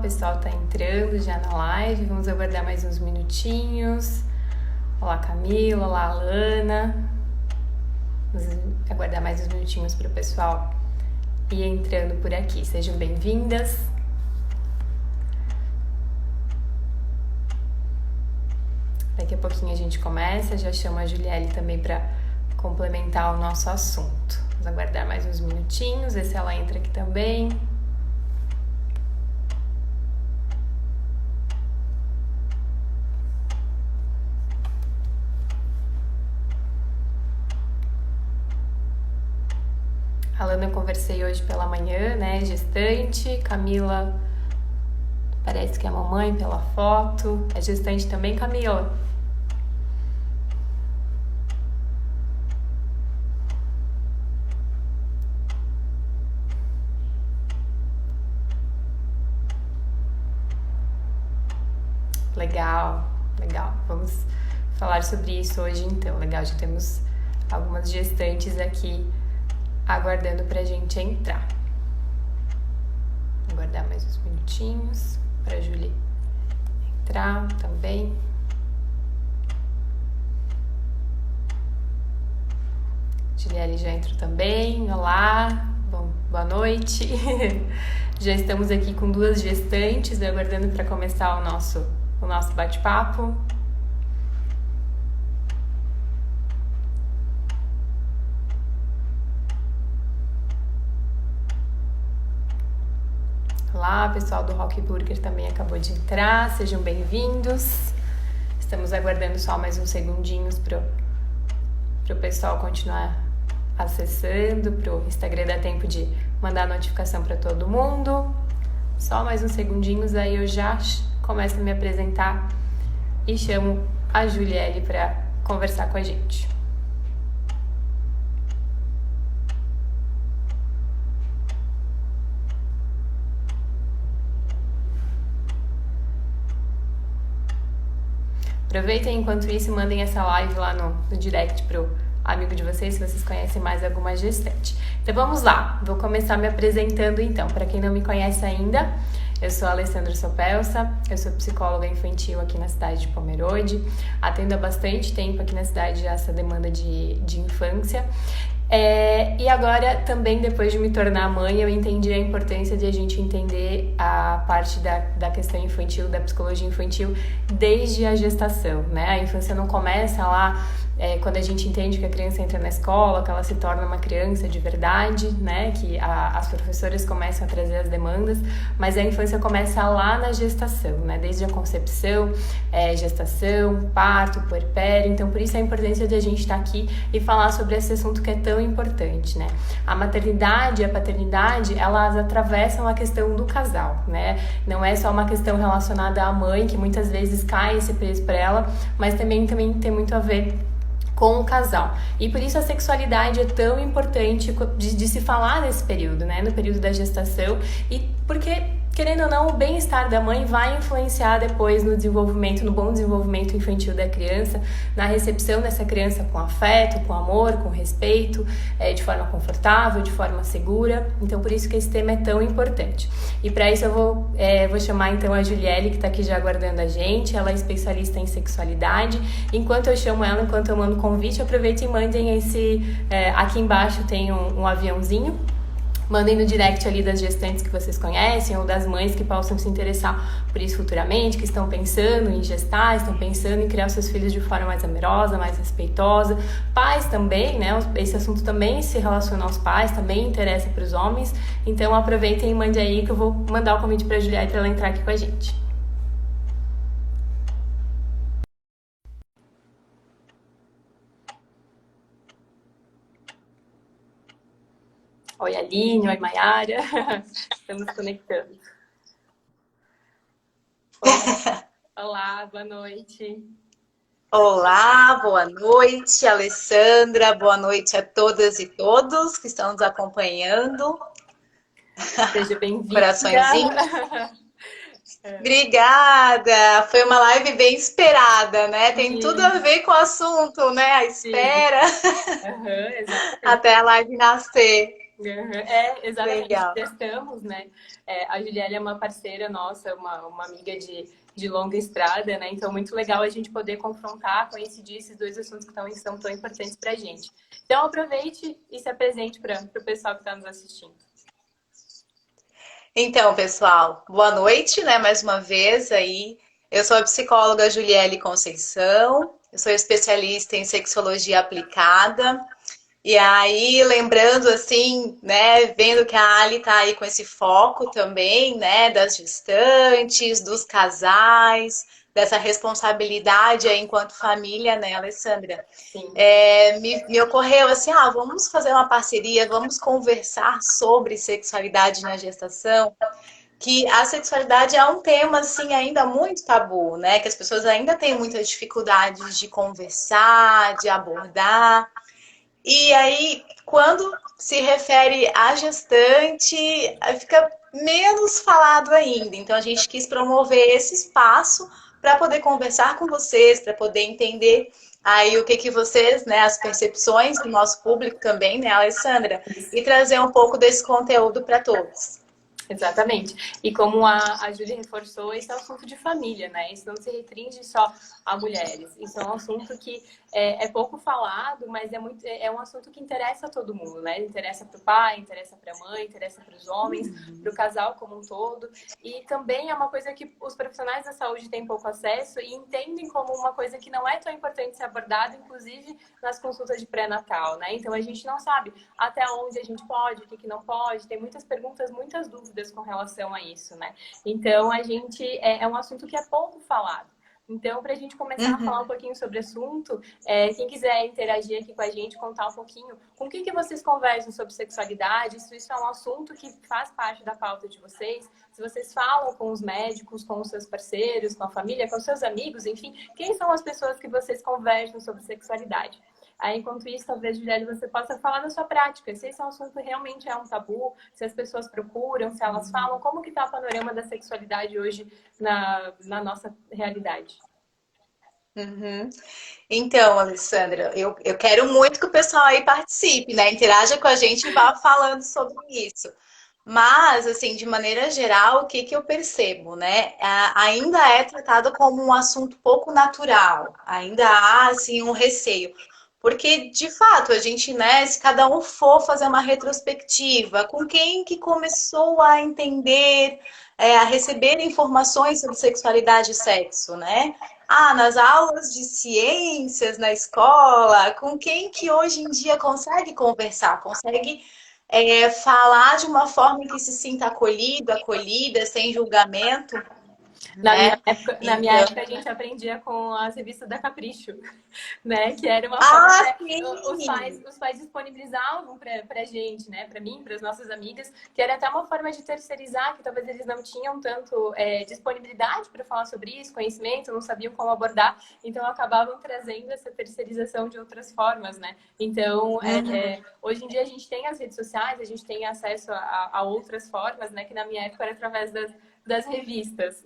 pessoal tá entrando já na live, vamos aguardar mais uns minutinhos. Olá, Camila, olá, Alana. Vamos aguardar mais uns minutinhos para o pessoal ir entrando por aqui. Sejam bem-vindas. Daqui a pouquinho a gente começa, já chamo a Juliele também para complementar o nosso assunto. Vamos aguardar mais uns minutinhos, ver se ela entra aqui também. A Alana eu conversei hoje pela manhã, né, gestante. Camila, parece que é a mamãe pela foto. É gestante também, Camila? Legal, legal. Vamos falar sobre isso hoje então. Legal, já temos algumas gestantes aqui aguardando pra gente entrar. Vou aguardar mais uns minutinhos pra Julie entrar também. Juliele já entrou também. Olá, boa noite. Já estamos aqui com duas gestantes, aguardando para começar o nosso bate-papo. Olá, pessoal do Rock Burger também acabou de entrar, sejam bem-vindos. Estamos aguardando só mais uns segundinhos para o pessoal continuar acessando, para o Instagram dar tempo de mandar notificação para todo mundo. Só mais uns segundinhos, aí eu já começo a me apresentar e chamo a Juliele para conversar com a gente. Aproveitem enquanto isso e mandem essa live lá no direct pro amigo de vocês, se vocês conhecem mais alguma gestante. Então vamos lá, vou começar me apresentando então. Para quem não me conhece ainda, eu sou a Alessandra Sopelsa, eu sou psicóloga infantil aqui na cidade de Pomerode, atendo há bastante tempo aqui na cidade essa demanda de infância. E agora também, depois de me tornar mãe, eu entendi a importância de a gente entender a parte da questão infantil, da psicologia infantil, desde a gestação, né? A infância não começa lá quando a gente entende que a criança entra na escola, que ela se torna uma criança de verdade, né? Que as professoras começam a trazer as demandas, mas a infância começa lá na gestação, né? Desde a concepção, gestação, parto, puerpério. Então, por isso a importância de a gente estar aqui e falar sobre esse assunto que é tão importante, né? A maternidade e a paternidade, elas atravessam a questão do casal, né? Não é só uma questão relacionada à mãe, que muitas vezes cai esse peso para ela, mas também tem muito a ver com o casal. E por isso a sexualidade é tão importante de se falar nesse período, né? No período da gestação, e porque, querendo ou não, o bem-estar da mãe vai influenciar depois no desenvolvimento, no bom desenvolvimento infantil da criança, na recepção dessa criança com afeto, com amor, com respeito, de forma confortável, de forma segura. Então, por isso que esse tema é tão importante. E para isso eu vou chamar então a Juliele, que está aqui já aguardando a gente. Ela é especialista em sexualidade. Enquanto eu chamo ela, enquanto eu mando o convite, aproveitem e mandem aqui embaixo tem um aviãozinho. Mandem no direct ali das gestantes que vocês conhecem ou das mães que possam se interessar por isso futuramente, que estão pensando em gestar, estão pensando em criar os seus filhos de forma mais amorosa, mais respeitosa. Pais também, né? Esse assunto também se relaciona aos pais, também interessa para os homens. Então aproveitem e mandem aí que eu vou mandar o convite para a Juliette para ela entrar aqui com a gente. Oi, Aline, oi, Maiara. Estamos conectando. Olá, boa noite. Olá, boa noite, Alessandra. Boa noite a todas e todos que estão nos acompanhando. Seja bem-vinda. Coraçõezinhos. Obrigada. Foi uma live bem esperada, né? Tem tudo a ver com o assunto, né? A espera Uhum, até a live nascer. É, exatamente, Legal. testamos, né? A Juliela é uma parceira nossa, uma amiga de longa estrada, né? Então, muito legal a gente poder confrontar, coincidir esses dois assuntos que são tão importantes para a gente. Então, aproveite e se apresente para o pessoal que está nos assistindo. Então, pessoal, boa noite, né? Mais uma vez aí. Eu sou a psicóloga Juliele Conceição, eu sou especialista em sexologia aplicada. E aí, lembrando assim, né, vendo que a Ali tá aí com esse foco também, né, das gestantes, dos casais, dessa responsabilidade aí enquanto família, né, Alessandra? Sim. Me ocorreu assim, vamos fazer uma parceria, vamos conversar sobre sexualidade na gestação, que a sexualidade é um tema assim ainda muito tabu, né? Que as pessoas ainda têm muitas dificuldades de conversar, de abordar. E aí, quando se refere à gestante, aí fica menos falado ainda. Então, a gente quis promover esse espaço para poder conversar com vocês, para poder entender aí o que que vocês, né, as percepções do nosso público também, né, Alessandra, e trazer um pouco desse conteúdo para todos. Exatamente. E como a Júlia reforçou, esse é um assunto de família, né? Isso não se restringe só a mulheres. Isso é um assunto que é pouco falado, mas é um assunto que interessa a todo mundo, né? Interessa para o pai, interessa para a mãe, interessa para os homens, para o casal como um todo. E também é uma coisa que os profissionais da saúde têm pouco acesso e entendem como uma coisa que não é tão importante ser abordada, inclusive nas consultas de pré-natal, né? Então a gente não sabe até onde a gente pode, o que não pode. Tem muitas perguntas, muitas dúvidas com relação a isso, né? Então a gente é um assunto que é pouco falado. Então, para a gente começar a falar um pouquinho sobre o assunto, quem quiser interagir aqui com a gente, contar um pouquinho com o que vocês conversam sobre sexualidade, se isso é um assunto que faz parte da pauta de vocês, se vocês falam com os médicos, com os seus parceiros, com a família, com os seus amigos, enfim, quem são as pessoas que vocês conversam sobre sexualidade? Aí, enquanto isso, talvez, Juliette, você possa falar da sua prática, se esse assunto realmente é um tabu, se as pessoas procuram, se elas falam, como que está o panorama da sexualidade hoje na nossa realidade? Uhum. Então, Alessandra, eu quero muito que o pessoal aí participe, né? Interaja com a gente e vá falando sobre isso. Mas, assim, de maneira geral, o que que eu percebo, né? Ainda é tratado como um assunto pouco natural. Ainda há, assim, um receio. Porque, de fato, a gente, né, se cada um for fazer uma retrospectiva, com quem que começou a entender, a receber informações sobre sexualidade e sexo, né? Nas aulas de ciências na escola, com quem que hoje em dia consegue conversar, consegue falar de uma forma em que se sinta acolhido, acolhida, sem julgamento, né? Na minha Então, época, a gente aprendia com as revistas da Capricho, né? Que era uma forma sim! os pais disponibilizavam pra gente, né? Pra mim, para as nossas amigas, que era até uma forma de terceirizar, que talvez eles não tinham tanto disponibilidade para falar sobre isso, conhecimento, não sabiam como abordar, então acabavam trazendo essa terceirização de outras formas, né? Então, hoje em dia a gente tem as redes sociais, a gente tem acesso a outras formas, né? Que na minha época era através das revistas.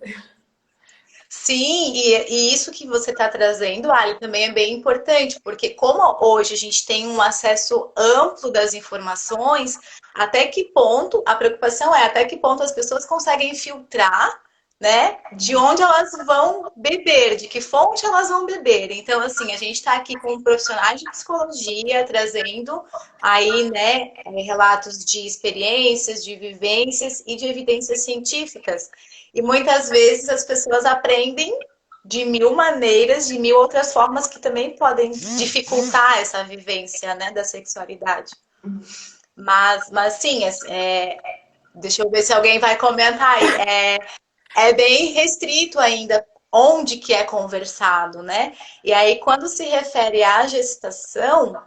Sim, e isso que você está trazendo, Ali, também é bem importante, porque como hoje a gente tem um acesso amplo das informações, até que ponto, a preocupação é até que ponto as pessoas conseguem filtrar, né, de onde elas vão beber, de que fonte elas vão beber. Então, assim, a gente está aqui com profissionais de psicologia trazendo aí, né, relatos de experiências, de vivências e de evidências científicas. E muitas vezes as pessoas aprendem de mil maneiras, de mil outras formas que também podem dificultar essa vivência, né, da sexualidade. Mas sim, deixa eu ver se alguém vai comentar aí. É bem restrito ainda onde que é conversado, né? E aí, quando se refere à gestação,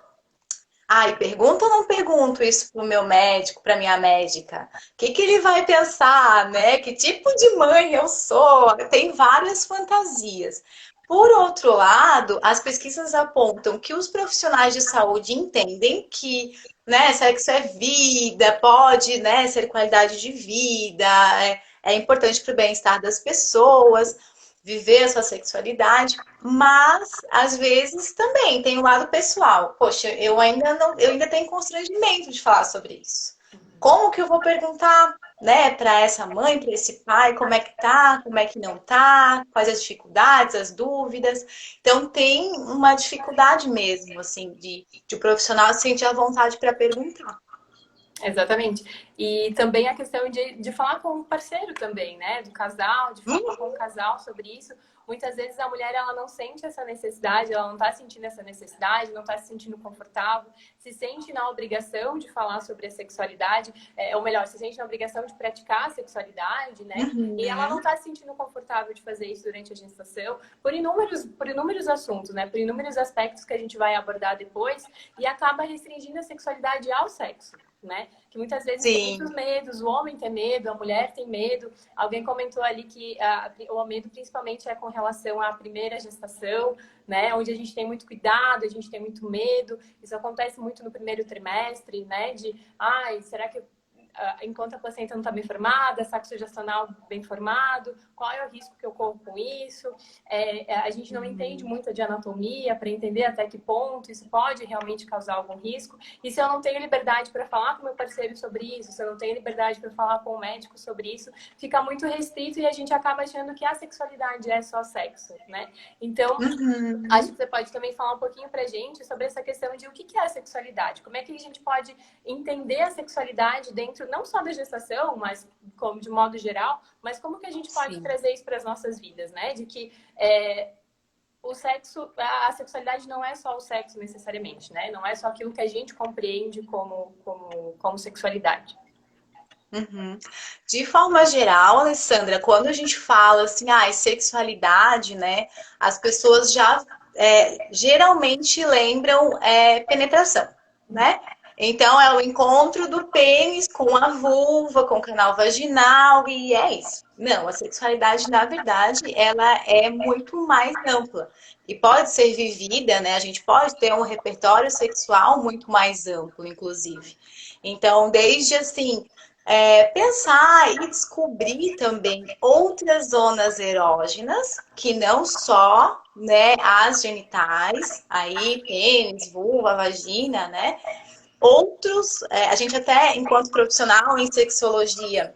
pergunta ou não pergunto isso pro meu médico, pra minha médica? O que que ele vai pensar, né? Que tipo de mãe eu sou? Tem várias fantasias. Por outro lado, as pesquisas apontam que os profissionais de saúde entendem que, né, sexo é vida, pode, né, ser qualidade de vida, é importante para o bem-estar das pessoas, viver a sua sexualidade, mas às vezes também tem o lado pessoal. Poxa, eu ainda tenho constrangimento de falar sobre isso. como que eu vou perguntar, né, para essa mãe, para esse pai, como é que tá, como é que não tá, quais as dificuldades, as dúvidas. Então tem uma dificuldade mesmo, assim, de o profissional sentir a vontade para perguntar. Exatamente. E também a questão de falar com o parceiro também, né? Do casal, de falar com o casal sobre isso. Muitas vezes a mulher, ela não sente essa necessidade, ela não tá sentindo essa necessidade, não tá se sentindo confortável, se sente na obrigação de falar sobre a sexualidade, ou melhor, se sente na obrigação de praticar a sexualidade, né? E ela não tá se sentindo confortável de fazer isso durante a gestação, por inúmeros assuntos, né? Por inúmeros aspectos que a gente vai abordar depois, e acaba restringindo a sexualidade ao sexo. Né? Que muitas vezes tem muitos medos, o homem tem medo, a mulher tem medo. Alguém comentou ali que o medo principalmente é com relação à primeira gestação, né? Onde a gente tem muito cuidado, a gente tem muito medo. Isso acontece muito no primeiro trimestre, né? Será que enquanto a placenta não está bem formada, saco sugestival bem formado, qual é o risco que eu corro com isso? A gente não entende muito de anatomia para entender até que ponto isso pode realmente causar algum risco. E se eu não tenho liberdade para falar com meu parceiro sobre isso, se eu não tenho liberdade para falar com o médico sobre isso, fica muito restrito e a gente acaba achando que a sexualidade é só sexo, né? Então, acho que você pode também falar um pouquinho pra gente sobre essa questão de o que é a sexualidade. Como é que a gente pode entender a sexualidade dentro não só da gestação, mas como de modo geral, mas como que a gente pode trazer isso para as nossas vidas, né? De que o sexo, a sexualidade não é só o sexo necessariamente, né? Não é só aquilo que a gente compreende como sexualidade. De forma geral, Alessandra, quando a gente fala assim, sexualidade, né? As pessoas já geralmente lembram penetração, né? Então, é o encontro do pênis com a vulva, com o canal vaginal, e é isso. Não, a sexualidade, na verdade, ela é muito mais ampla. E pode ser vivida, né? A gente pode ter um repertório sexual muito mais amplo, inclusive. Então, desde assim, pensar e descobrir também outras zonas erógenas, que não só, né, as genitais, aí pênis, vulva, vagina, né? Outros, a gente até, enquanto profissional em sexologia,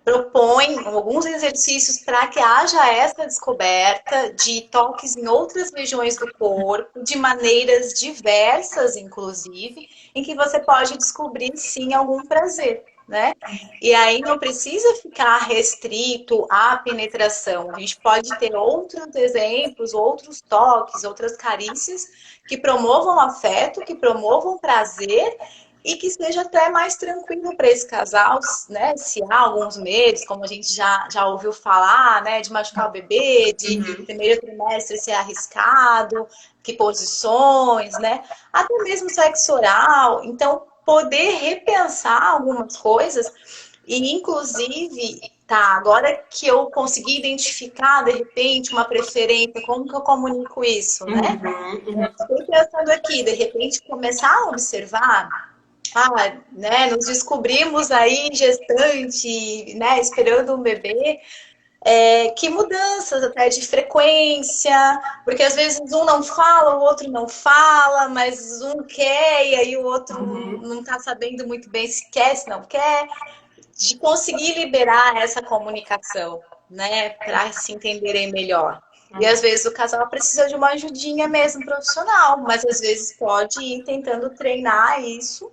propõe alguns exercícios para que haja essa descoberta de toques em outras regiões do corpo, de maneiras diversas, inclusive, em que você pode descobrir, sim, algum prazer, né? E aí não precisa ficar restrito à penetração. A gente pode ter outros exemplos, outros toques, outras carícias que promovam afeto, que promovam prazer e que seja até mais tranquilo para esse casal, né? Se há alguns medos, como a gente já ouviu falar, né? De machucar o bebê, de primeiro trimestre ser arriscado, que posições, né? Até mesmo sexo oral. Então, poder repensar algumas coisas e, inclusive, agora que eu consegui identificar, de repente, uma preferência, como que eu comunico isso, né? Estou pensando aqui, de repente, começar a observar né, nos descobrimos aí gestante, né, esperando um bebê, que mudanças até de frequência, porque às vezes um não fala, o outro não fala, mas um quer e aí o outro não está sabendo muito bem se quer, se não quer, de conseguir liberar essa comunicação, né, para se entenderem melhor. E às vezes o casal precisa de uma ajudinha mesmo profissional, mas às vezes pode ir tentando treinar isso,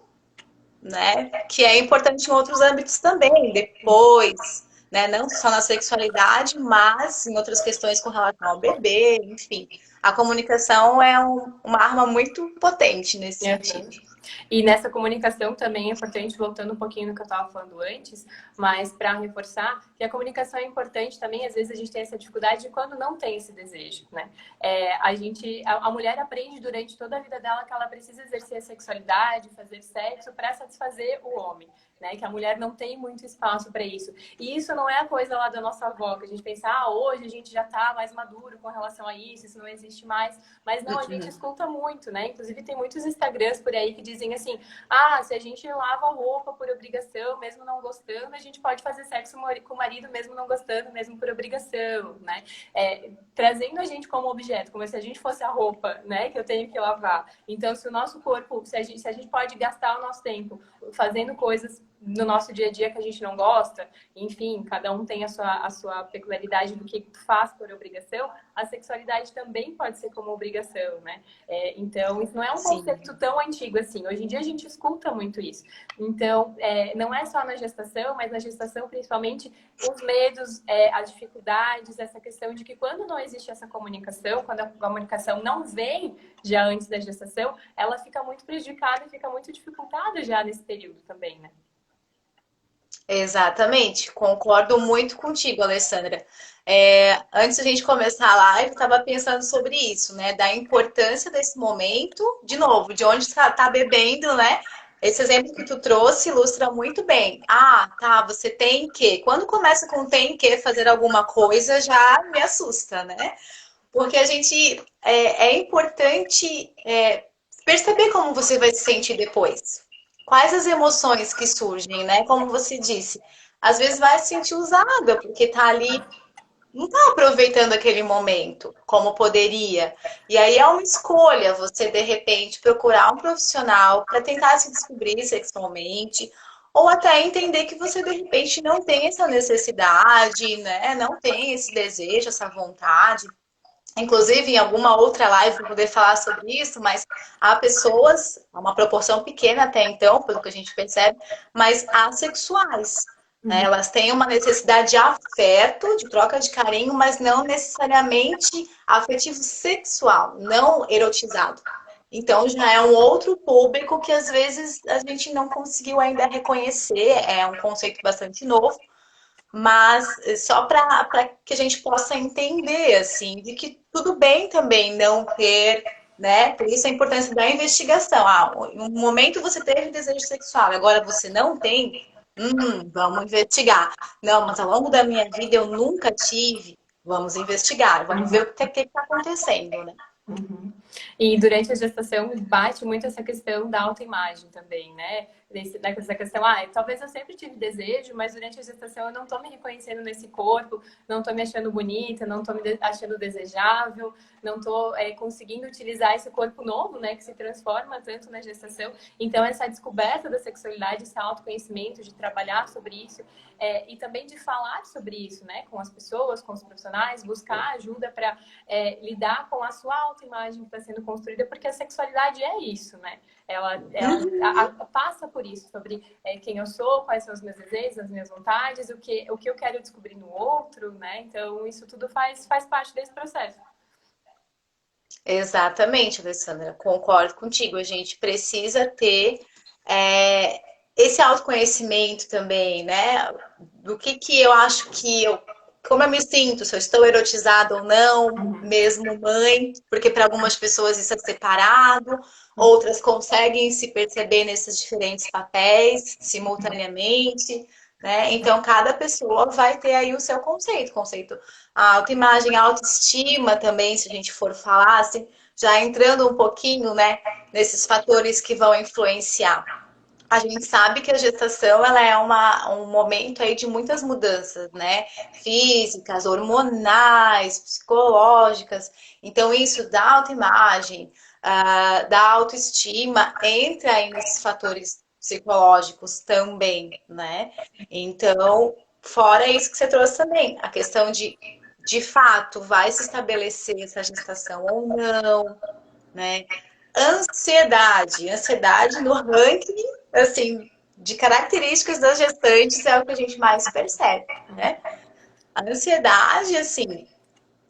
né? Que é importante em outros âmbitos também, depois, né? Não só na sexualidade, mas em outras questões com relação ao bebê, enfim. A comunicação é uma arma muito potente nesse sentido. E nessa comunicação também é importante, voltando um pouquinho no que eu estava falando antes, mas para reforçar que a comunicação é importante também, às vezes a gente tem essa dificuldade de quando não tem esse desejo, né? A mulher aprende durante toda a vida dela que ela precisa exercer a sexualidade, fazer sexo para satisfazer o homem, né? Que a mulher não tem muito espaço para isso. E isso não é a coisa lá da nossa avó, que a gente pensa, hoje a gente já está mais maduro com relação a isso não existe existe mais. Mas não, a gente escuta muito, né? Inclusive tem muitos Instagrams por aí que dizem assim, ah, se a gente lava a roupa por obrigação, mesmo não gostando, a gente pode fazer sexo com o marido mesmo não gostando, mesmo por obrigação, né? Trazendo a gente como objeto, como se a gente fosse a roupa, né? Que eu tenho que lavar. Então, se o nosso corpo, se a gente pode gastar o nosso tempo fazendo coisas no nosso dia a dia que a gente não gosta, enfim, cada um tem a sua peculiaridade do que faz por obrigação, a sexualidade também pode ser como obrigação, né? Então, isso não é um conceito tão antigo assim. Hoje em dia a gente escuta muito isso. Então, não é só na gestação, mas na gestação, principalmente, os medos, as dificuldades, essa questão de que quando não existe essa comunicação, quando a comunicação não vem já antes da gestação, ela fica muito prejudicada e fica muito dificultada já nesse período também, né? Exatamente, concordo muito contigo, Alessandra. Antes da gente começar a live, eu estava pensando sobre isso, né? Da importância desse momento, de novo, de onde tá bebendo, né? Esse exemplo que tu trouxe ilustra muito bem. Ah, tá, você tem que. Quando começa com tem que fazer alguma coisa, já me assusta, né? Porque a gente é importante perceber como você vai se sentir depois. Quais as emoções que surgem, né? Como você disse, às vezes vai se sentir usada, porque tá ali, não tá aproveitando aquele momento como poderia. E aí é uma escolha você, de repente, procurar um profissional para tentar se descobrir sexualmente, ou até entender que você, de repente, não tem essa necessidade, né? Não tem esse desejo, essa vontade. Inclusive, em alguma outra live vou poder falar sobre isso, mas há pessoas, uma proporção pequena até então, pelo que a gente percebe, mas assexuais. Né? Elas têm uma necessidade de afeto, de troca de carinho, mas não necessariamente afetivo sexual, não erotizado. Então já é um outro público que às vezes a gente não conseguiu ainda reconhecer, é um conceito bastante novo, mas só para que a gente possa entender, assim, de que tudo bem também não ter, né? Por isso a importância da investigação. Ah, em um momento você teve desejo sexual, agora você não tem, vamos investigar. Não, mas ao longo da minha vida eu nunca tive, vamos investigar, vamos ver o que está acontecendo, né? Uhum. E durante a gestação bate muito essa questão da autoimagem também, né? Nessa questão, talvez eu sempre tive desejo, mas durante a gestação eu não tô me reconhecendo nesse corpo, não tô me achando bonita, não tô me achando desejável, não tô conseguindo utilizar esse corpo novo, né? Que se transforma tanto na gestação. Então, essa descoberta da sexualidade, esse autoconhecimento, de trabalhar sobre isso, e também de falar sobre isso, né? Com as pessoas, com os profissionais, buscar ajuda para lidar com a sua autoimagem que está sendo construída, porque a sexualidade é isso, né? Ela passa por isso, sobre quem eu sou, quais são os meus desejos, as minhas vontades, o que eu quero descobrir no outro, né? Então, isso tudo faz parte desse processo. Exatamente, Alessandra, concordo contigo. A gente precisa ter esse autoconhecimento também, né? Do que eu acho como eu me sinto, se eu estou erotizada ou não, mesmo mãe, porque para algumas pessoas isso é separado, outras conseguem se perceber nesses diferentes papéis simultaneamente, né? Então, cada pessoa vai ter aí o seu conceito, a autoimagem, a autoestima também, se a gente for falar, assim, já entrando um pouquinho, né, nesses fatores que vão influenciar. A gente sabe que a gestação ela é um momento aí de muitas mudanças, né? Físicas, hormonais, psicológicas. Então, isso da autoimagem, da autoestima, entra aí nesses fatores psicológicos também, né? Então, fora isso que você trouxe também, a questão de fato, vai se estabelecer essa gestação ou não, né? Ansiedade no ranking, assim, de características das gestantes é o que a gente mais percebe, né? A ansiedade, assim,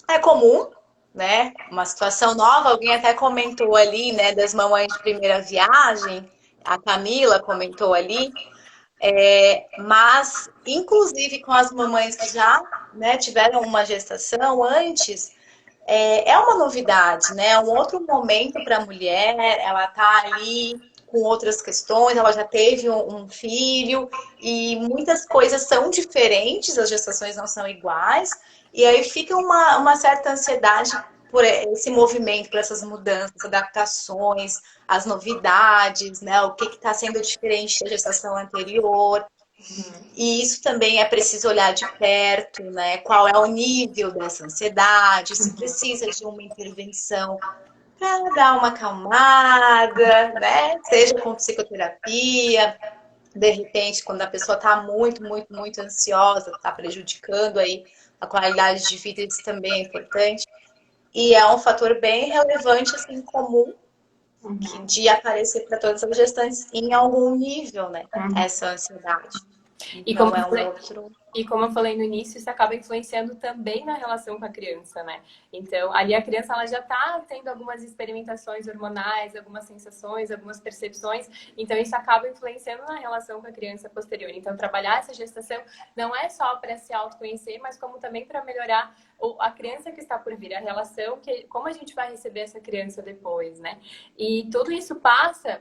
é comum, né? Uma situação nova, alguém até comentou ali, né, das mamães de primeira viagem, a Camila comentou ali, mas, inclusive com as mamães que já, né, tiveram uma gestação antes, é uma novidade, né? É um outro momento para a mulher, ela está ali com outras questões, ela já teve um filho e muitas coisas são diferentes, as gestações não são iguais, e aí fica uma certa ansiedade por esse movimento, por essas mudanças, adaptações, as novidades, né? O que está sendo diferente da gestação anterior. E isso também é preciso olhar de perto, né? Qual é o nível dessa ansiedade, se precisa de uma intervenção para dar uma acalmada, né? Seja com psicoterapia, de repente, quando a pessoa está muito, muito, muito ansiosa, está prejudicando aí a qualidade de vida, isso também é importante. E é um fator bem relevante, assim, comum, de aparecer para todas as gestantes em algum nível, né? Essa ansiedade. E como, Então é um outro. e como eu falei no início, isso acaba influenciando também na relação com a criança, né? Então, ali a criança ela já está tendo algumas experimentações hormonais, algumas sensações, algumas percepções, então isso acaba influenciando na relação com a criança posterior. Então, trabalhar essa gestação não é só para se autoconhecer, mas como também para melhorar a criança que está por vir, a relação, como a gente vai receber essa criança depois, né? E tudo isso passa,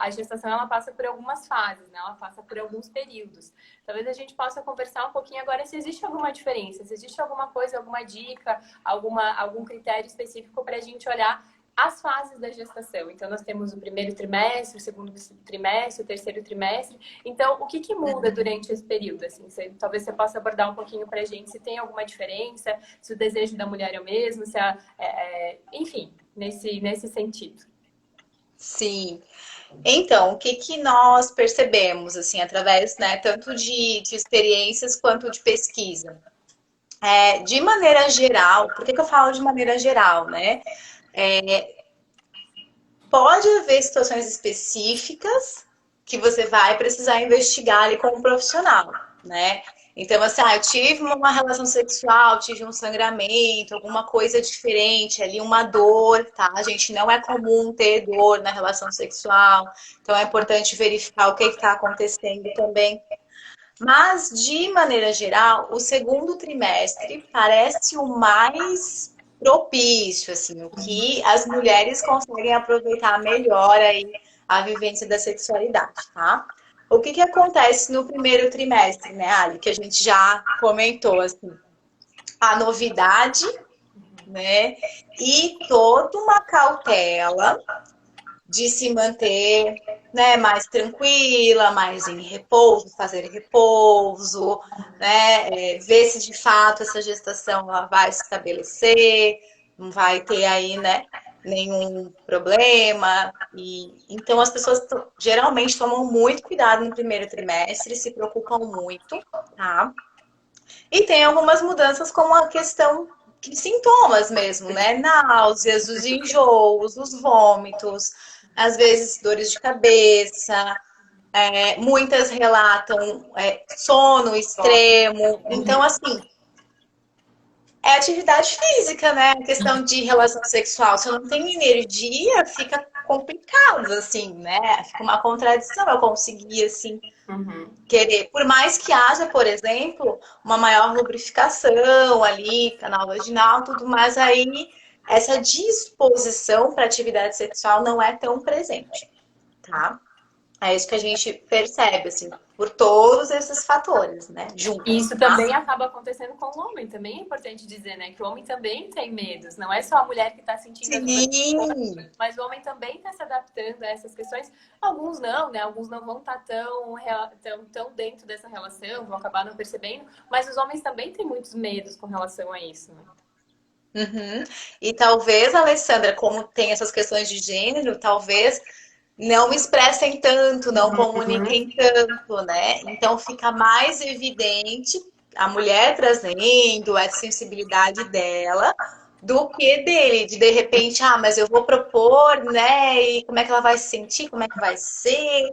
a gestação ela passa por algumas fases, né? Ela passa por alguns períodos. Talvez a gente possa conversar um pouquinho agora se existe alguma diferença, se existe alguma coisa, alguma dica, algum critério específico para a gente olhar as fases da gestação. Então, nós temos o primeiro trimestre, o segundo trimestre, o terceiro trimestre. Então, o que muda durante esse período? Assim, talvez você possa abordar um pouquinho para a gente se tem alguma diferença, se o desejo da mulher é o mesmo, se enfim, nesse sentido. Sim. Então, o que nós percebemos, assim, através, né, tanto de experiências quanto de pesquisa? De maneira geral, por que eu falo de maneira geral, né? Pode haver situações específicas que você vai precisar investigar ali com um profissional, né? Então, assim, eu tive uma relação sexual, tive um sangramento, alguma coisa diferente ali, uma dor, tá? Gente, não é comum ter dor na relação sexual, então é importante verificar o que está acontecendo também. Mas, de maneira geral, o segundo trimestre parece o mais propício, assim, o que as mulheres conseguem aproveitar melhor aí a vivência da sexualidade, tá? O que acontece no primeiro trimestre, né, Ali? Que a gente já comentou, assim, a novidade, né? E toda uma cautela de se manter, né, mais tranquila, mais em repouso, fazer repouso, né, ver se de fato essa gestação ela vai se estabelecer, não vai ter aí, né, nenhum problema. E então as pessoas geralmente tomam muito cuidado no primeiro trimestre, se preocupam muito, tá? E tem algumas mudanças como a questão de sintomas mesmo, né? Náuseas, os enjoos, os vômitos, às vezes dores de cabeça, muitas relatam sono extremo. Então, assim, é atividade física, né? A questão de relação sexual. Se eu não tenho energia, fica complicado, assim, né? Fica uma contradição eu conseguir, assim, querer. Por mais que haja, por exemplo, uma maior lubrificação ali, canal vaginal, tudo mais, aí essa disposição para atividade sexual não é tão presente, tá? É isso que a gente percebe, assim, por todos esses fatores, né? Juntos. E isso também acaba acontecendo com o homem, também é importante dizer, né? Que o homem também tem medos, não é só a mulher que está sentindo Sim. mas o homem também está se adaptando a essas questões. Alguns não, né? Alguns não vão estar tão dentro dessa relação, vão acabar não percebendo, mas os homens também têm muitos medos com relação a isso, né? Uhum. E talvez, Alessandra, como tem essas questões de gênero, talvez não expressem tanto, não comuniquem tanto, né? Então fica mais evidente a mulher trazendo essa sensibilidade dela do que dele, de repente, mas eu vou propor, né? E como é que ela vai se sentir, como é que vai ser?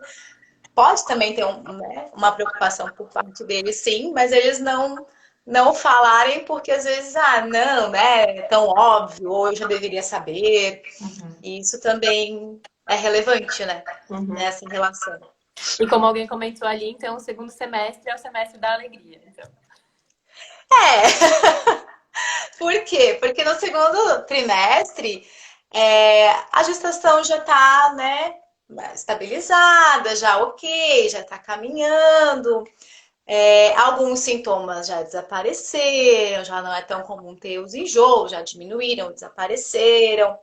Pode também ter uma preocupação por parte deles, sim, mas eles não falarem porque às vezes, não, né? É tão óbvio, ou eu já deveria saber. E isso também é relevante, né? Nessa relação. E como alguém comentou ali, então, o segundo semestre é o semestre da alegria. Então. Por quê? Porque no segundo trimestre a gestação já está, né, estabilizada, já ok, já está caminhando. Alguns sintomas já desapareceram, já não é tão comum ter os enjoos, já diminuíram, desapareceram.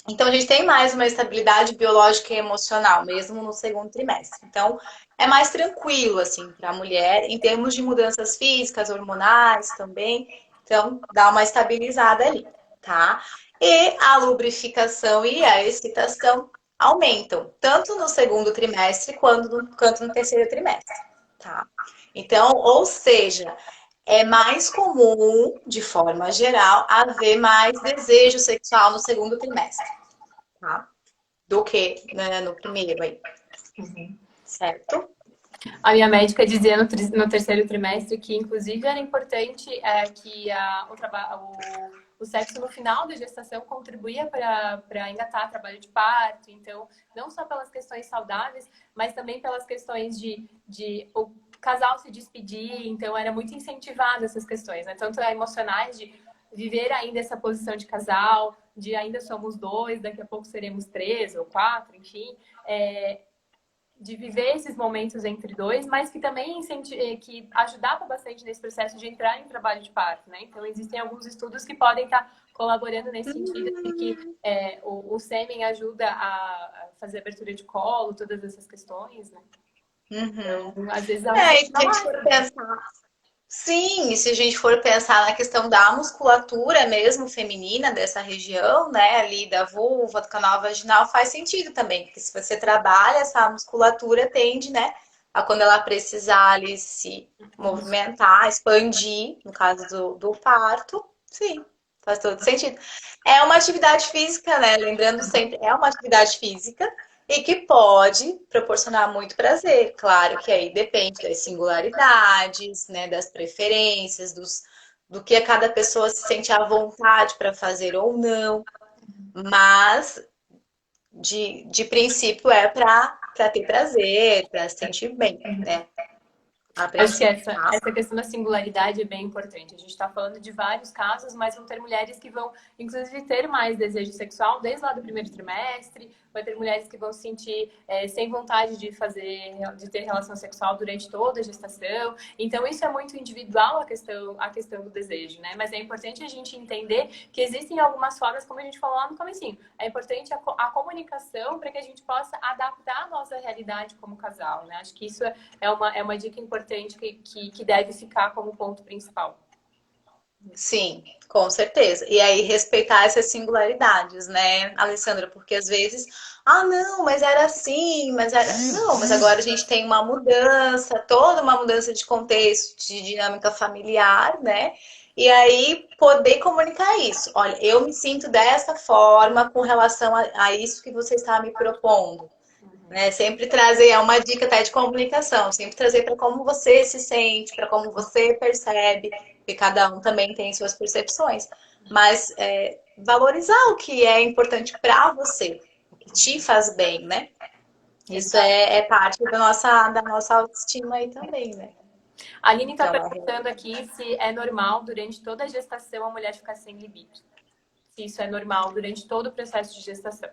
Então, a gente tem mais uma estabilidade biológica e emocional, mesmo no segundo trimestre. Então, é mais tranquilo, assim, para a mulher, em termos de mudanças físicas, hormonais também. Então, dá uma estabilizada ali, tá? E a lubrificação e a excitação aumentam, tanto no segundo trimestre quanto no terceiro trimestre, tá? Então, ou seja, é mais comum, de forma geral, haver mais desejo sexual no segundo trimestre, tá? Do que, né, no primeiro aí, certo? A minha médica dizia no terceiro trimestre que, inclusive, era importante que o sexo no final da gestação contribuía para engatar trabalho de parto. Então, não só pelas questões saudáveis, mas também pelas questões de o casal se despedir. Então, era muito incentivado essas questões, né? Tanto emocionais de viver ainda essa posição de casal, de ainda somos dois, daqui a pouco seremos três ou quatro, enfim. De viver esses momentos entre dois, mas que também que ajudava bastante nesse processo de entrar em trabalho de parto, né? Então, existem alguns estudos que podem estar colaborando nesse sentido, de que o sêmen ajuda a fazer abertura de colo, todas essas questões, né? Uhum. Então, às vezes é um E se incentivo a a gente mais. for pensar, sim, e se a gente for pensar na questão da musculatura mesmo feminina dessa região, né, ali da vulva, do canal vaginal, faz sentido também, porque se você trabalha essa musculatura, tende, né, a quando ela precisar ali se movimentar, expandir, no caso do parto, sim, faz todo sentido. É uma atividade física, né, lembrando sempre, é uma atividade física, e que pode proporcionar muito prazer. Claro que aí depende das singularidades, né, das preferências, do que a cada pessoa se sente à vontade para fazer ou não. Mas, de princípio, é para ter prazer, para se sentir bem, né? A Acho que princípio, tá? essa questão da singularidade é bem importante. A gente está falando de vários casos, mas vão ter mulheres que vão, inclusive, ter mais desejo sexual desde lá do primeiro trimestre. Vai ter mulheres que vão se sentir sem vontade de ter relação sexual durante toda a gestação. Então, isso é muito individual a questão do desejo, né? Mas é importante a gente entender que existem algumas formas, como a gente falou lá no comecinho. É importante a comunicação para que a gente possa adaptar a nossa realidade como casal, né? Acho que isso é uma dica importante que deve ficar como ponto principal. Sim, com certeza. E aí respeitar essas singularidades, né, Alessandra? Porque às vezes, não, mas era assim, mas era. Não, mas agora a gente tem uma mudança, toda uma mudança de contexto, de dinâmica familiar, né? E aí poder comunicar isso. Olha, eu me sinto dessa forma com relação a isso que você está me propondo. Né? Sempre trazer, é uma dica até de comunicação, sempre trazer para como você se sente, para como você percebe, porque cada um também tem suas percepções, mas valorizar o que é importante para você, o que te faz bem, né? Isso Exato. é parte da nossa autoestima aí também, né? A Aline está Então, perguntando aqui se é normal durante toda a gestação a mulher ficar sem libido. Se isso é normal durante todo o processo de gestação.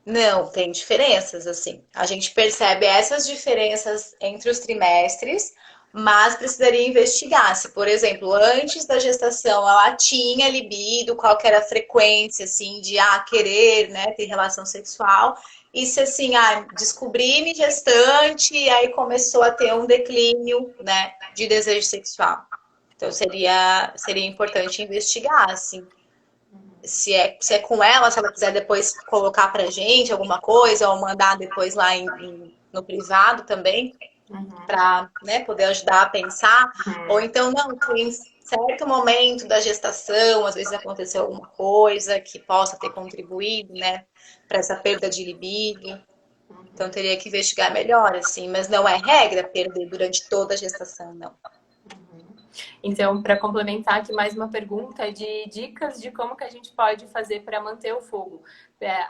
não, tem diferenças, assim. A gente percebe essas diferenças entre os trimestres, mas precisaria investigar se, por exemplo, antes da gestação ela tinha libido, qual que era a frequência, assim, de querer, né, ter relação sexual, e se, assim, descobri-me gestante e aí começou a ter um declínio, né, de desejo sexual. Então, seria importante investigar, assim, se é com ela, se ela quiser depois colocar pra gente alguma coisa, ou mandar depois lá no privado também, para, né, poder ajudar a pensar. Ou então, não, tem certo momento da gestação, às vezes aconteceu alguma coisa que possa ter contribuído, né, para essa perda de libido. Então, teria que investigar melhor, assim, mas não é regra perder durante toda a gestação, não. Então, para complementar aqui mais uma pergunta de dicas de como que a gente pode fazer para manter o fogo.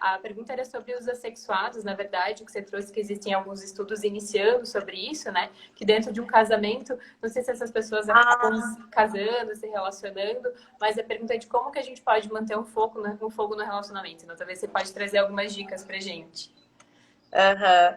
A pergunta era sobre os assexuados, na verdade, que você trouxe que existem alguns estudos iniciando sobre isso, né? Que dentro de um casamento, não sei se essas pessoas acabam se casando, se relacionando, mas a pergunta é de como que a gente pode manter um fogo no relacionamento. Então, talvez você pode trazer algumas dicas pra gente. Aham.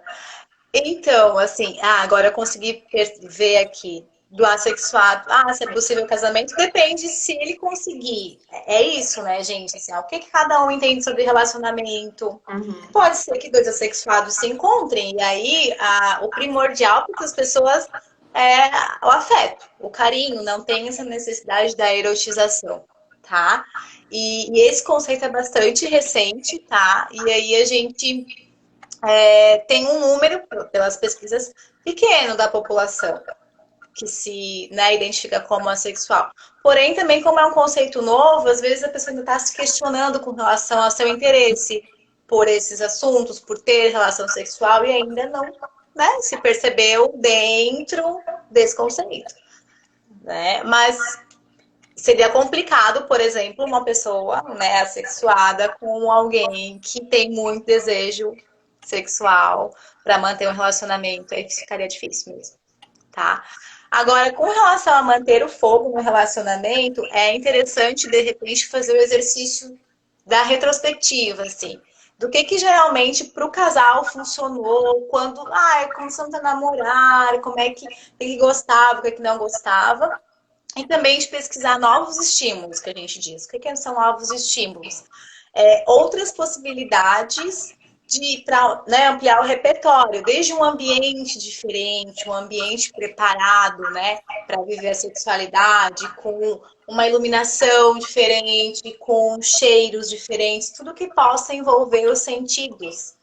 Então, assim, agora eu consegui ver aqui do assexuado. Se é possível casamento, depende se ele conseguir. É isso, né, gente? Assim, o que cada um entende sobre relacionamento? Uhum. Pode ser que dois assexuados se encontrem, e aí o primordial para as pessoas é o afeto, o carinho, não tem essa necessidade da erotização, tá? E esse conceito é bastante recente, tá? E aí a gente tem um número, pelas pesquisas, pequeno da população que se, né, identifica como assexual. Porém, também, como é um conceito novo, às vezes a pessoa ainda está se questionando com relação ao seu interesse por esses assuntos, por ter relação sexual, e ainda não, né, se percebeu dentro desse conceito. Né? Mas seria complicado, por exemplo, uma pessoa, né, assexuada com alguém que tem muito desejo sexual para manter um relacionamento, aí ficaria difícil mesmo, tá? Agora, com relação a manter o fogo no relacionamento, é interessante, de repente, fazer o exercício da retrospectiva, assim. Do que geralmente para o casal funcionou, quando começamos a namorar, como é que gostava, o que não gostava. E também de pesquisar novos estímulos, que a gente diz. O que são novos estímulos? Outras possibilidades para, né, ampliar o repertório, desde um ambiente diferente, um ambiente preparado, né, para viver a sexualidade, com uma iluminação diferente, com cheiros diferentes, tudo que possa envolver os sentidos,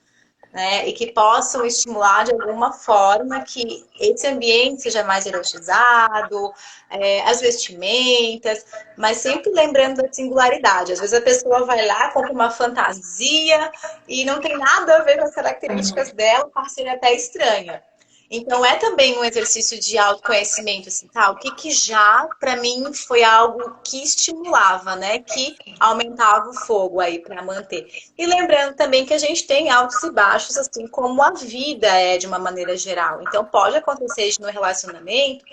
né, e que possam estimular de alguma forma que esse ambiente seja mais erotizado, as vestimentas, mas sempre lembrando da singularidade. Às vezes a pessoa vai lá, compra uma fantasia e não tem nada a ver com as características dela, o parceiro até estranha. Então, é também um exercício de autoconhecimento, assim, tá? O que já, para mim, foi algo que estimulava, né? Que aumentava o fogo aí para manter. E lembrando também que a gente tem altos e baixos, assim como a vida é de uma maneira geral. Então, pode acontecer no relacionamento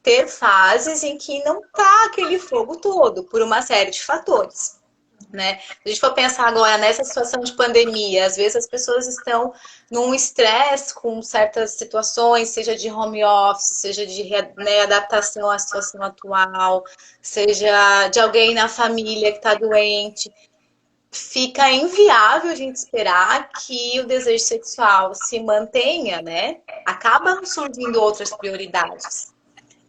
ter fases em que não tá aquele fogo todo, por uma série de fatores. Né? Se a gente for pensar agora nessa situação de pandemia, às vezes as pessoas estão num estresse com certas situações, seja de home office, seja de, né, adaptação à situação atual, seja de alguém na família que está doente. Fica inviável a gente esperar que o desejo sexual se mantenha, né? Acabam surgindo outras prioridades.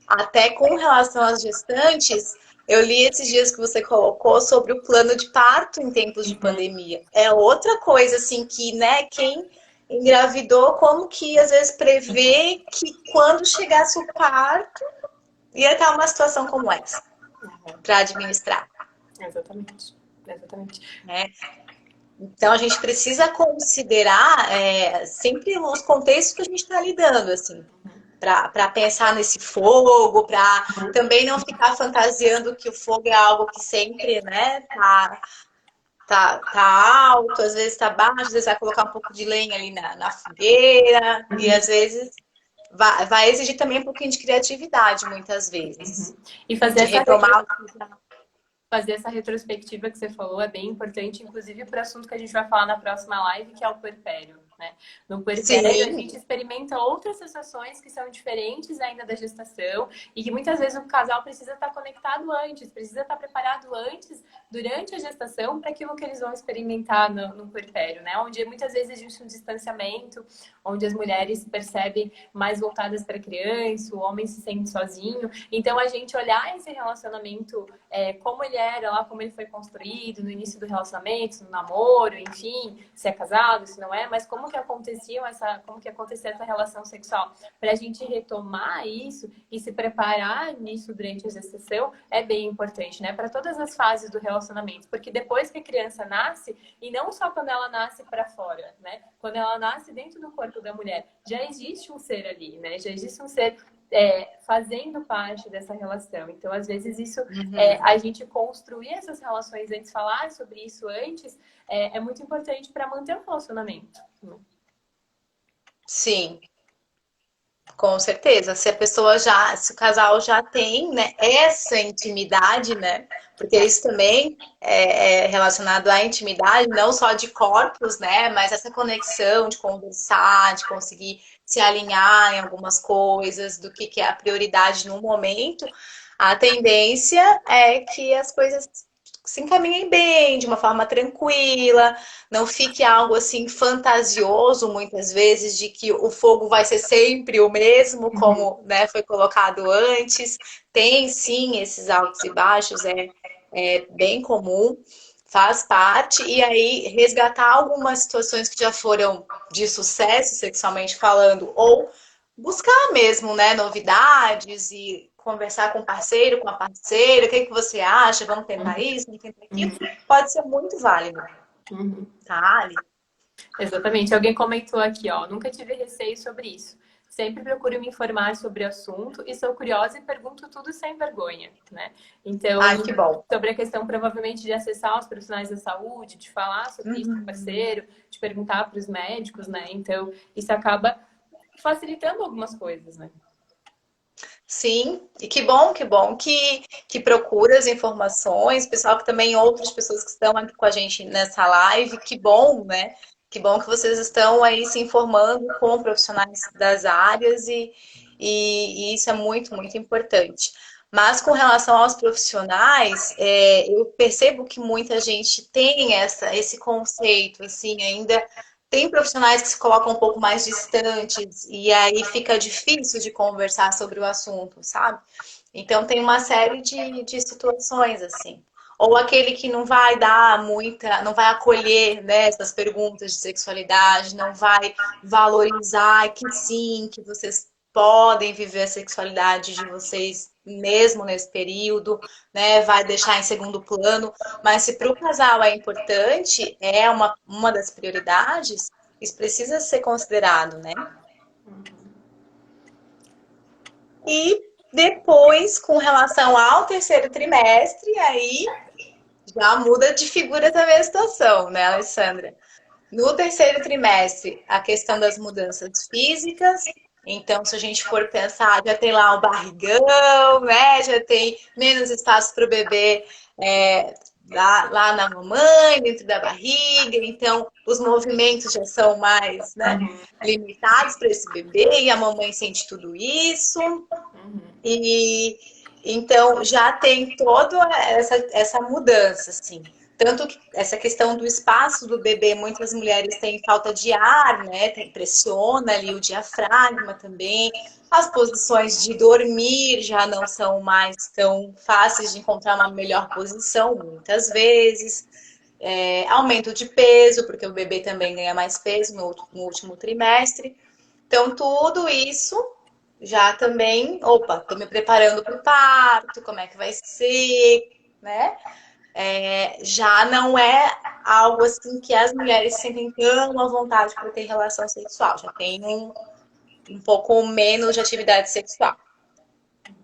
Até com relação às gestantes, eu li esses dias que você colocou sobre o plano de parto em tempos de pandemia. É outra coisa, assim, que, né, quem engravidou, como que às vezes prevê que quando chegasse o parto, ia estar uma situação como essa, para administrar. Exatamente. Exatamente. Né? Então, a gente precisa considerar sempre os contextos que a gente está lidando, assim, para pensar nesse fogo, para também não ficar fantasiando que o fogo é algo que sempre, né, tá alto, às vezes tá baixo, às vezes vai colocar um pouco de lenha ali na fogueira, e às vezes vai exigir também um pouquinho de criatividade, muitas vezes, E fazer de essa retomar. fazer essa retrospectiva que você falou é bem importante, inclusive para o assunto que a gente vai falar na próxima live, que é o puerpério. Né? No puerpério, a Sim. gente experimenta outras sensações que são diferentes ainda da gestação e que muitas vezes o casal precisa estar conectado antes, precisa estar preparado antes, durante a gestação, para aquilo que eles vão experimentar no puerpério, né? Onde muitas vezes existe um distanciamento, onde as mulheres se percebem mais voltadas para a criança, o homem se sente sozinho. Então, a gente olhar esse relacionamento, como ele era lá, como ele foi construído no início do relacionamento, no namoro, enfim, se é casado, se não é, mas como que acontecia essa relação sexual, para a gente retomar isso e se preparar nisso durante a gestação é bem importante, né? Para todas as fases do relacionamento, porque depois que a criança nasce, e não só quando ela nasce para fora, né? Quando ela nasce dentro do corpo da mulher, já existe um ser ali, né? Já existe um ser fazendo parte dessa relação. Então, às vezes, isso a gente construir essas relações antes, falar sobre isso antes, é muito importante para manter o relacionamento. Sim. Com certeza, se a pessoa já, se o casal já tem, né, essa intimidade, né, porque isso também é relacionado à intimidade, não só de corpos, né, mas essa conexão de conversar, de conseguir se alinhar em algumas coisas, do que é a prioridade no momento, a tendência é que as coisas se encaminhem bem, de uma forma tranquila, não fique algo assim fantasioso, muitas vezes, de que o fogo vai ser sempre o mesmo, Uhum. como, né, foi colocado antes. Tem sim esses altos e baixos, é bem comum, faz parte. E aí, resgatar algumas situações que já foram de sucesso, sexualmente falando, ou buscar mesmo, né, novidades e conversar com o parceiro, com a parceira, o que que você acha? Vamos tentar isso, vamos tentar aquilo. Uhum. Pode ser muito válido, Uhum. tá, Ali? Exatamente. Alguém comentou aqui, ó, nunca tive receio sobre isso. Sempre procuro me informar sobre o assunto e sou curiosa e pergunto tudo sem vergonha, né? Então, Ai, que bom. sobre a questão provavelmente de acessar os profissionais da saúde, de falar sobre isso com o Uhum. parceiro, de perguntar para os médicos, né? Então, isso acaba facilitando algumas coisas, né? Sim, e que bom que procura as informações, pessoal que também outras pessoas que estão aqui com a gente nessa live, que bom, né? Que bom que vocês estão aí se informando com profissionais das áreas e isso é muito, muito importante. Mas com relação aos profissionais, eu percebo que muita gente tem esse conceito, assim, ainda tem profissionais que se colocam um pouco mais distantes e aí fica difícil de conversar sobre o assunto, sabe? Então tem uma série de situações assim. Ou aquele que não vai dar muita, não vai acolher, né, essas perguntas de sexualidade, não vai valorizar que sim, que vocês podem viver a sexualidade de vocês mesmo nesse período, né? Vai deixar em segundo plano. Mas se para o casal é importante, é uma das prioridades, isso precisa ser considerado, né? E depois, com relação ao terceiro trimestre, aí já muda de figura também a situação, né, Alessandra? No terceiro trimestre, a questão das mudanças físicas. Então, se a gente for pensar, já tem lá o barrigão, né? Já tem menos espaço para o bebê lá na mamãe, dentro da barriga. Então, os movimentos já são mais, né, Uhum. limitados para esse bebê e a mamãe sente tudo isso. Uhum. E então já tem toda essa mudança, assim. Tanto que essa questão do espaço do bebê, muitas mulheres têm falta de ar, né? Pressiona ali o diafragma também. As posições de dormir já não são mais tão fáceis de encontrar uma melhor posição, muitas vezes. Aumento de peso, porque o bebê também ganha mais peso no último trimestre. Então, tudo isso já também, opa, estou me preparando para o parto, como é que vai ser, né? Já não é algo assim que as mulheres sentem tão à vontade para ter relação sexual, já tem um pouco menos de atividade sexual,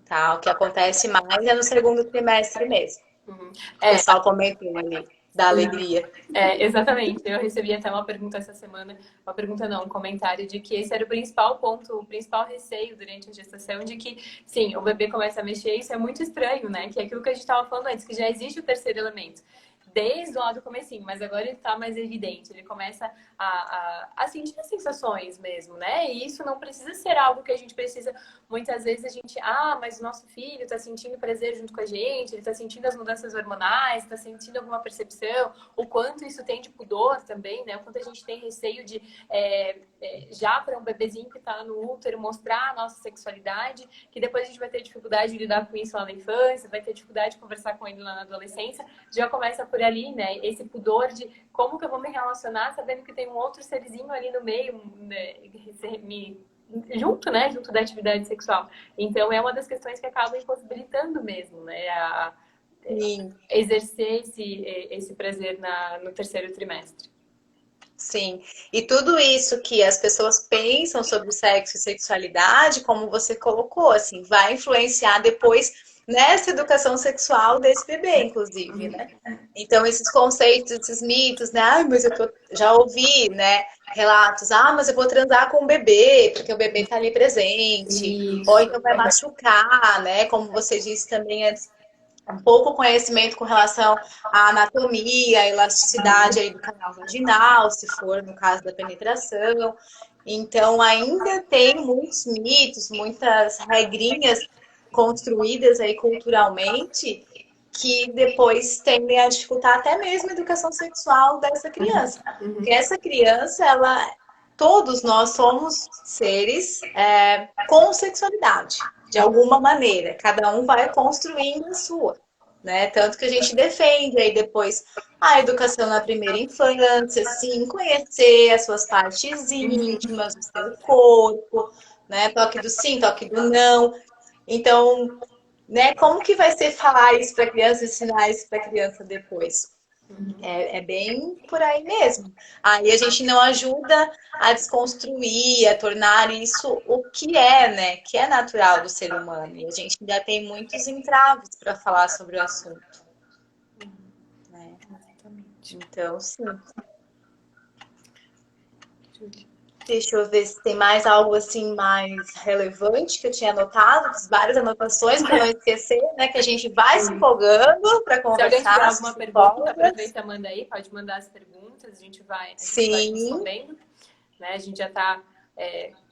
tá? O que acontece mais é no segundo trimestre mesmo. Uhum. O pessoal comentou ali da alegria. Exatamente. Eu recebi até uma pergunta essa semana, uma pergunta não, um comentário de que esse era o principal ponto, o principal receio durante a gestação, de que, sim, o bebê começa a mexer, isso é muito estranho, né? Que é aquilo que a gente estava falando antes, que já existe o terceiro elemento. Desde lá do comecinho, mas agora ele está mais evidente, ele começa a sentir as sensações mesmo, né? E isso não precisa ser algo que a gente precisa, muitas vezes a gente, mas o nosso filho está sentindo prazer junto com a gente, ele está sentindo as mudanças hormonais, está sentindo alguma percepção, o quanto isso tem de pudor também, né? O quanto a gente tem receio de, já para um bebezinho que está no útero, mostrar a nossa sexualidade, que depois a gente vai ter dificuldade de lidar com isso lá na infância, vai ter dificuldade de conversar com ele lá na adolescência, já começa por ali, né? Esse pudor de como que eu vou me relacionar sabendo que tem um outro serzinho ali no meio, né? Junto, né? Junto da atividade sexual. Então, é uma das questões que acaba impossibilitando mesmo, né? Sim, Exercer esse prazer no terceiro trimestre. sim. E tudo isso que as pessoas pensam sobre o sexo e sexualidade, como você colocou, assim, vai influenciar depois nessa educação sexual desse bebê, inclusive, né? Então, esses conceitos, esses mitos, né? Ah, mas já ouvi, né? Relatos, mas eu vou transar com o bebê, porque o bebê tá ali presente, ou Isso. então vai machucar, né? Como você disse também antes, um pouco conhecimento com relação à anatomia, à elasticidade aí do canal vaginal, se for no caso da penetração. Então, ainda tem muitos mitos, muitas regrinhas construídas aí culturalmente que depois tendem a dificultar até mesmo a educação sexual dessa criança. Porque essa criança, todos nós somos seres com sexualidade, de alguma maneira. Cada um vai construindo a sua. Né? Tanto que a gente defende aí depois a educação na primeira infância, sim, conhecer as suas partes íntimas, o seu corpo, né? Toque do sim, toque do não. Então, né, como que vai ser falar isso para a criança, ensinar isso para a criança depois? É bem por aí mesmo. Aí a gente não ajuda a desconstruir, a tornar isso o que é, né? Que é natural do ser humano. E a gente ainda tem muitos entraves para falar sobre o assunto. Né? Então, sim. Deixa eu ver se tem mais algo assim mais relevante que eu tinha anotado, fiz várias anotações para não esquecer, né? Que a gente vai se empolgando para Se alguém tiver conversar. alguma pergunta, aproveita, manda aí, pode mandar as perguntas, a gente vai respondendo. Né? A gente já está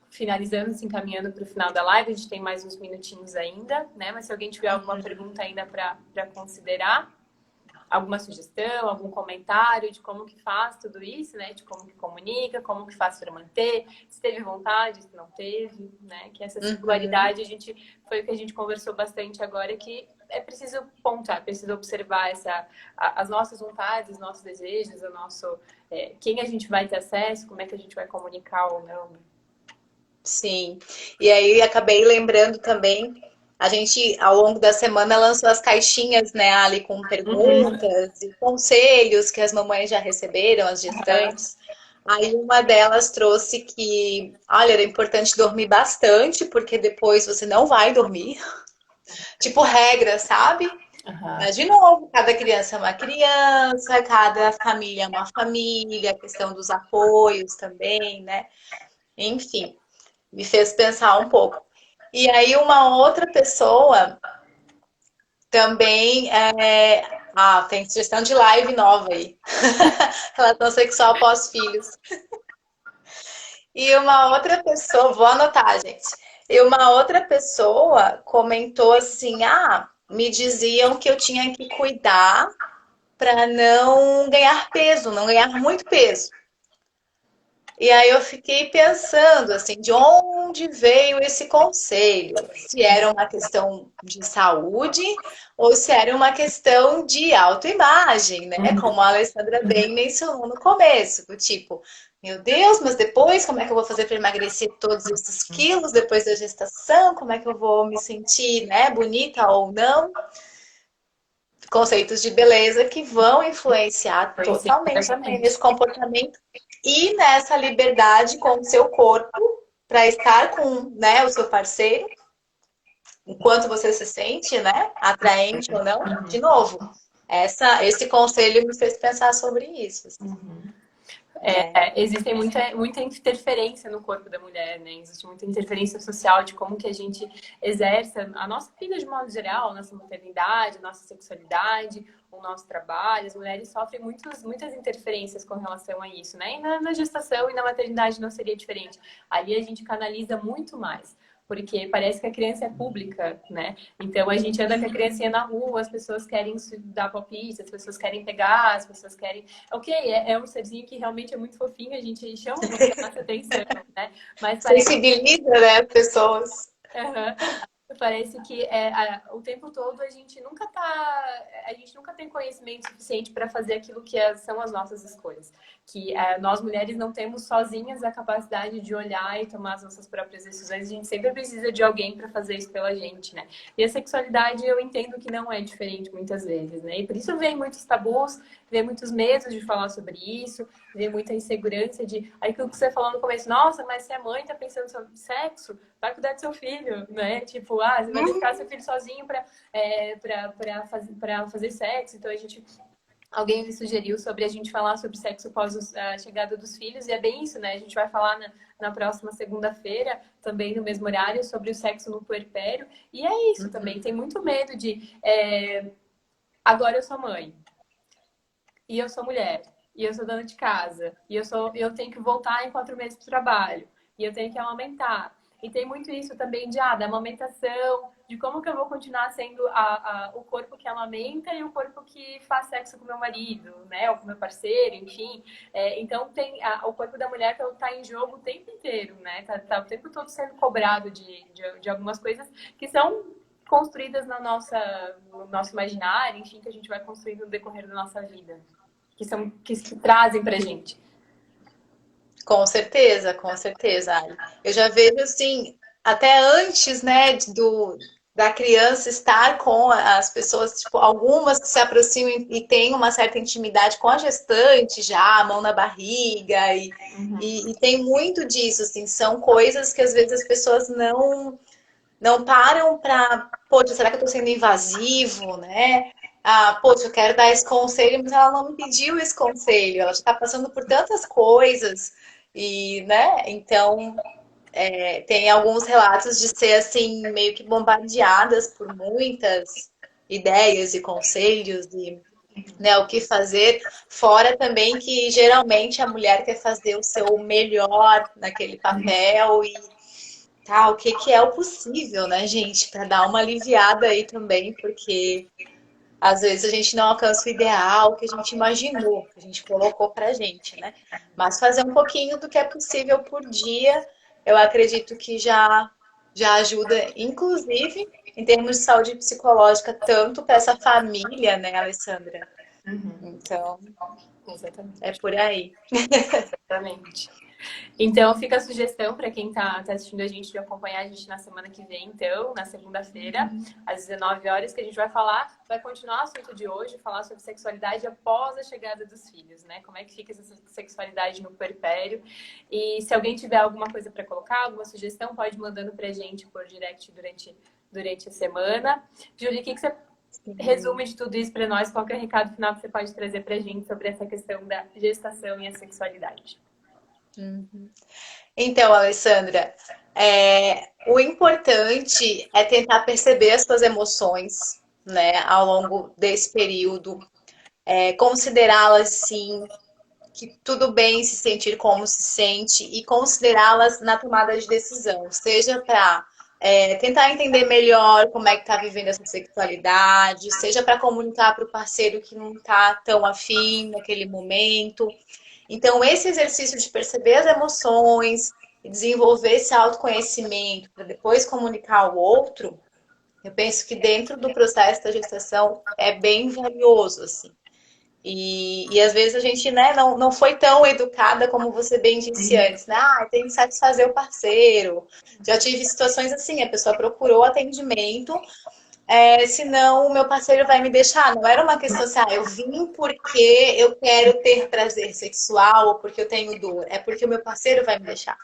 finalizando, se encaminhando para o final da live, a gente tem mais uns minutinhos ainda, né? Mas se alguém tiver alguma pergunta ainda para considerar, alguma sugestão, algum comentário de como que faz tudo isso, né? De como que comunica, como que faz para manter, se teve vontade, se não teve, né? Que essa singularidade, foi o que a gente conversou bastante agora, que é preciso pontuar, é preciso observar as nossas vontades, os nossos desejos, quem a gente vai ter acesso, como é que a gente vai comunicar ou não. Sim, e aí acabei lembrando também, a gente ao longo da semana lançou as caixinhas, né, ali com perguntas e conselhos que as mamães já receberam, as gestantes. Aí uma delas trouxe que, olha, era importante dormir bastante, porque depois você não vai dormir. Tipo regra, sabe? Mas, de novo, cada criança é uma criança, cada família é uma família, a questão dos apoios também, né? Enfim, me fez pensar um pouco. E aí uma outra pessoa também tem sugestão de live nova aí. Relação sexual pós-filhos. E uma outra pessoa, vou anotar, gente. E uma outra pessoa comentou assim: me diziam que eu tinha que cuidar para não ganhar peso, não ganhar muito peso. E aí eu fiquei pensando assim, de onde veio esse conselho? Se era uma questão de saúde ou se era uma questão de autoimagem, né? Como a Alessandra bem mencionou no começo, do tipo, meu Deus, mas depois como é que eu vou fazer para emagrecer todos esses quilos depois da gestação? Como é que eu vou me sentir, né, bonita ou não? Conceitos de beleza que vão influenciar totalmente também nesse comportamento e nessa liberdade com o seu corpo para estar com, né, o seu parceiro, enquanto você se sente, né, atraente ou não. De novo, esse conselho me fez pensar sobre isso. Existe muita interferência no corpo da mulher, né? Existe muita interferência social de como que a gente exerce a nossa vida de modo geral, a nossa maternidade, a nossa sexualidade, o nosso trabalho. As mulheres sofrem muitas interferências com relação a isso, né? E na gestação e na maternidade não seria diferente. Ali a gente canaliza muito mais. Porque parece que a criança é pública, né? Então a gente anda com a criancinha na rua, as pessoas querem dar palpite, as pessoas querem pegar, as pessoas querem. Ok, é um serzinho que realmente é muito fofinho, a gente chama muito a nossa atenção, né? Mas sensibiliza, né, as pessoas. Parece que o tempo todo a gente nunca tem conhecimento suficiente para fazer aquilo que são as nossas escolhas. que nós mulheres não temos sozinhas a capacidade de olhar e tomar as nossas próprias decisões, a gente sempre precisa de alguém para fazer isso pela gente, né? E a sexualidade eu entendo que não é diferente muitas vezes, né? E por isso vem muitos tabus, vem muitos medos de falar sobre isso, vem muita insegurança de... Aí aquilo que você falou no começo, nossa, mas se a mãe tá pensando sobre sexo, vai cuidar do seu filho, né? Tipo, você vai deixar seu filho sozinho para fazer sexo, então a gente... Alguém me sugeriu sobre a gente falar sobre sexo após a chegada dos filhos, e é bem isso, né? A gente vai falar na próxima segunda-feira, também no mesmo horário, sobre o sexo no puerpério. E é isso também, tem muito medo de... agora eu sou mãe, e eu sou mulher, e eu sou dona de casa, e eu tenho que voltar em 4 meses para o trabalho, e eu tenho que amamentar. E tem muito isso também da amamentação, de como que eu vou continuar sendo o corpo que amamenta e o corpo que faz sexo com meu marido, né? Ou com meu parceiro, enfim. Então, tem o corpo da mulher que está em jogo o tempo inteiro, né? Tá o tempo todo sendo cobrado de algumas coisas que são construídas no nosso imaginário, enfim, que a gente vai construindo no decorrer da nossa vida. Que trazem pra gente. Com certeza, Ali. Eu já vejo, assim, até antes, né, da criança estar com as pessoas, tipo, algumas que se aproximam e têm uma certa intimidade com a gestante já, a mão na barriga, e tem muito disso, assim, são coisas que às vezes as pessoas não param para, poxa, será que eu estou sendo invasivo, né? Poxa, eu quero dar esse conselho, mas ela não me pediu esse conselho, ela já está passando por tantas coisas, e, né, então tem alguns relatos de ser, assim, meio que bombardeadas por muitas ideias e conselhos e, né, o que fazer, fora também que geralmente a mulher quer fazer o seu melhor naquele papel e o que é o possível, né, gente, para dar uma aliviada aí também, porque às vezes a gente não alcança o ideal que a gente imaginou, que a gente colocou pra gente, né? Mas fazer um pouquinho do que é possível por dia, eu acredito que já ajuda, inclusive em termos de saúde psicológica, tanto para essa família, né, Alessandra? Então, exatamente. é por aí. Exatamente. Então, fica a sugestão para quem está assistindo a gente de acompanhar a gente na semana que vem, então, na segunda-feira, às 19 horas, que a gente vai continuar o assunto de hoje, falar sobre sexualidade após a chegada dos filhos, né? Como é que fica essa sexualidade no puerpério. E se alguém tiver alguma coisa para colocar, alguma sugestão, pode ir mandando para a gente por direct durante a semana. Júlia, o que você resume de tudo isso para nós? Qual que é o recado final que você pode trazer para a gente sobre essa questão da gestação e a sexualidade? Então, Alessandra, o importante é tentar perceber as suas emoções, né, ao longo desse período, considerá-las, sim, que tudo bem se sentir como se sente e considerá-las na tomada de decisão, seja para tentar entender melhor como é que está vivendo essa sexualidade, seja para comunicar para o parceiro que não está tão afim naquele momento. Então, esse exercício de perceber as emoções e desenvolver esse autoconhecimento para depois comunicar ao outro, eu penso que dentro do processo da gestação é bem valioso, assim. E às vezes a gente, né, não foi tão educada como você bem disse antes, né? Tem que satisfazer o parceiro. Já tive situações assim, a pessoa procurou atendimento, senão o meu parceiro vai me deixar. Não era uma questão assim, eu vim porque eu quero ter prazer sexual ou porque eu tenho dor. É porque o meu parceiro vai me deixar.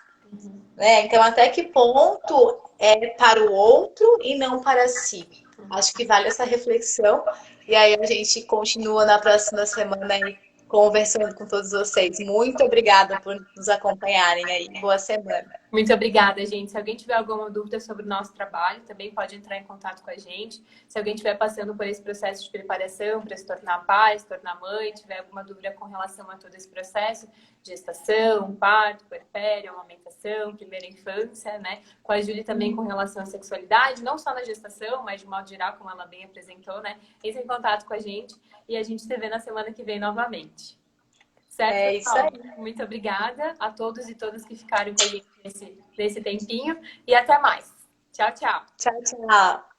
Né? Então, até que ponto é para o outro e não para si? Acho que vale essa reflexão. E aí a gente continua na próxima semana aí conversando com todos vocês. Muito obrigada por nos acompanharem aí. Boa semana. Muito obrigada, gente. Se alguém tiver alguma dúvida sobre o nosso trabalho, também pode entrar em contato com a gente. Se alguém estiver passando por esse processo de preparação para se tornar pai, se tornar mãe, tiver alguma dúvida com relação a todo esse processo, gestação, parto, puerpério, amamentação, primeira infância, né? Com a Júlia também com relação à sexualidade, não só na gestação, mas de modo geral, como ela bem apresentou, né? Entre em contato com a gente e a gente se vê na semana que vem novamente. Certo, é isso pessoal? aí. Muito obrigada a todos e todas que ficaram com a gente nesse tempinho e até mais. Tchau, tchau. Tchau, tchau.